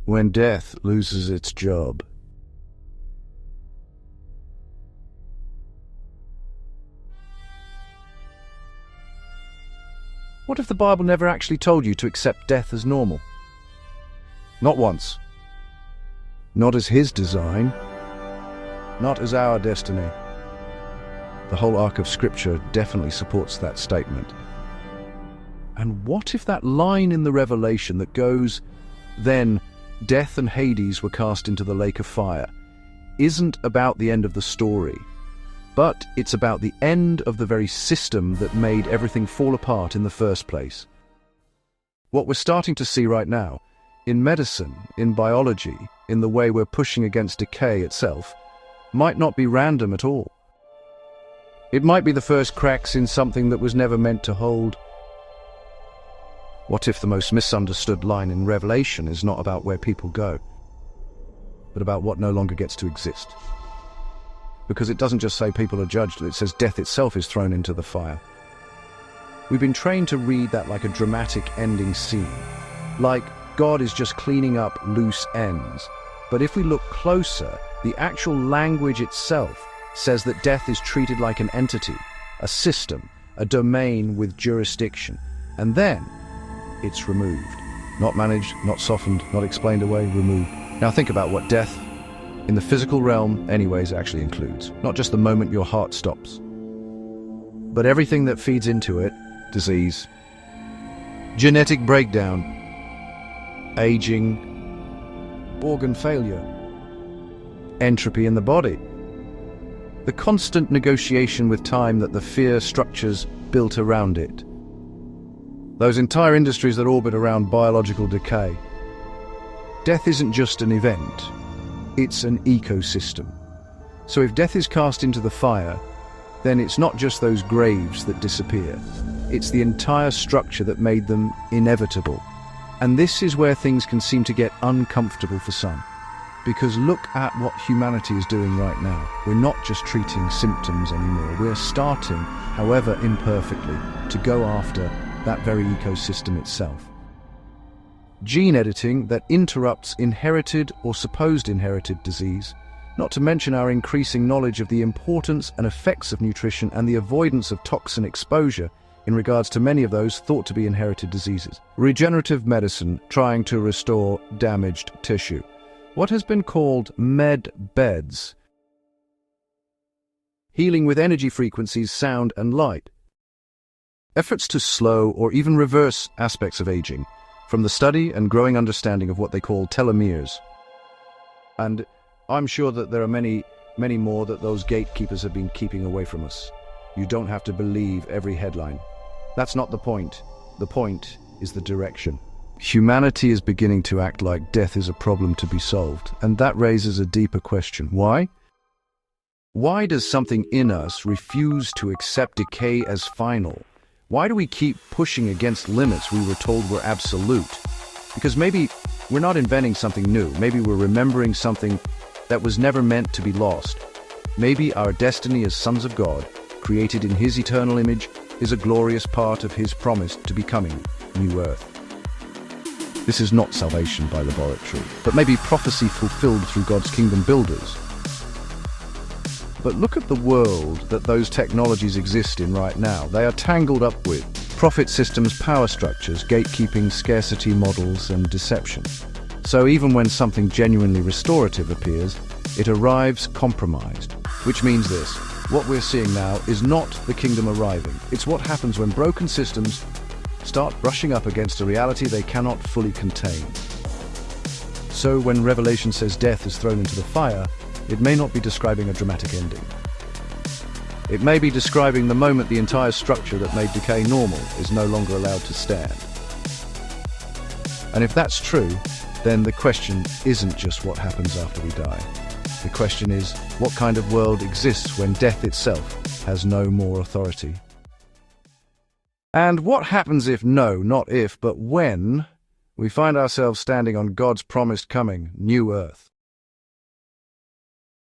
when death loses its job. What if the Bible never actually told you to accept death as normal? Not once. Not as His design. Not as our destiny. The whole arc of Scripture definitely supports that statement. And what if that line in the Revelation that goes, "Then death and Hades were cast into the lake of fire," isn't about the end of the story, but it's about the end of the very system that made everything fall apart in the first place? What we're starting to see right now, in medicine, in biology, in the way we're pushing against decay itself, might not be random at all. It might be the first cracks in something that was never meant to hold. What if the most misunderstood line in Revelation is not about where people go, but about what no longer gets to exist? Because it doesn't just say people are judged, it says death itself is thrown into the fire. We've been trained to read that like a dramatic ending scene, like God is just cleaning up loose ends. But if we look closer, the actual language itself says that death is treated like an entity, a system, a domain with jurisdiction. And then it's removed. Not managed, not softened, not explained away, removed. Now think about what death, in the physical realm anyways, actually includes. Not just the moment your heart stops, but everything that feeds into it: disease, genetic breakdown, aging, organ failure, entropy in the body, the constant negotiation with time that the fear structures built around it, those entire industries that orbit around biological decay. Death isn't just an event, it's an ecosystem. So if death is cast into the fire, then it's not just those graves that disappear, it's the entire structure that made them inevitable. And this is where things can seem to get uncomfortable for some. Because look at what humanity is doing right now. We're not just treating symptoms anymore. We're starting, however imperfectly, to go after that very ecosystem itself. Gene editing that interrupts inherited or supposed inherited disease, not to mention our increasing knowledge of the importance and effects of nutrition and the avoidance of toxin exposure in regards to many of those thought to be inherited diseases. Regenerative medicine trying to restore damaged tissue. What has been called med beds. Healing with energy frequencies, sound and light. Efforts to slow or even reverse aspects of aging, from the study and growing understanding of what they call telomeres. And I'm sure that there are many, many more that those gatekeepers have been keeping away from us. You don't have to believe every headline. That's not the point. The point is the direction. Humanity is beginning to act like death is a problem to be solved, and that raises a deeper question. Why? Why does something in us refuse to accept decay as final? Why do we keep pushing against limits we were told were absolute? Because maybe we're not inventing something new. Maybe we're remembering something that was never meant to be lost. Maybe our destiny as sons of God, created in His eternal image, is a glorious part of His promise to becoming new earth. This is not salvation by laboratory, but maybe prophecy fulfilled through God's kingdom builders. But look at the world that those technologies exist in right now. They are tangled up with profit systems, power structures, gatekeeping, scarcity models, and deception. So even when something genuinely restorative appears, it arrives compromised. Which means this: what we're seeing now is not the kingdom arriving. It's what happens when broken systems start brushing up against a reality they cannot fully contain. So when Revelation says death is thrown into the fire, it may not be describing a dramatic ending. It may be describing the moment the entire structure that made decay normal is no longer allowed to stand. And if that's true, then the question isn't just what happens after we die. The question is, what kind of world exists when death itself has no more authority? And what happens if not if, but when we find ourselves standing on God's promised coming, new earth?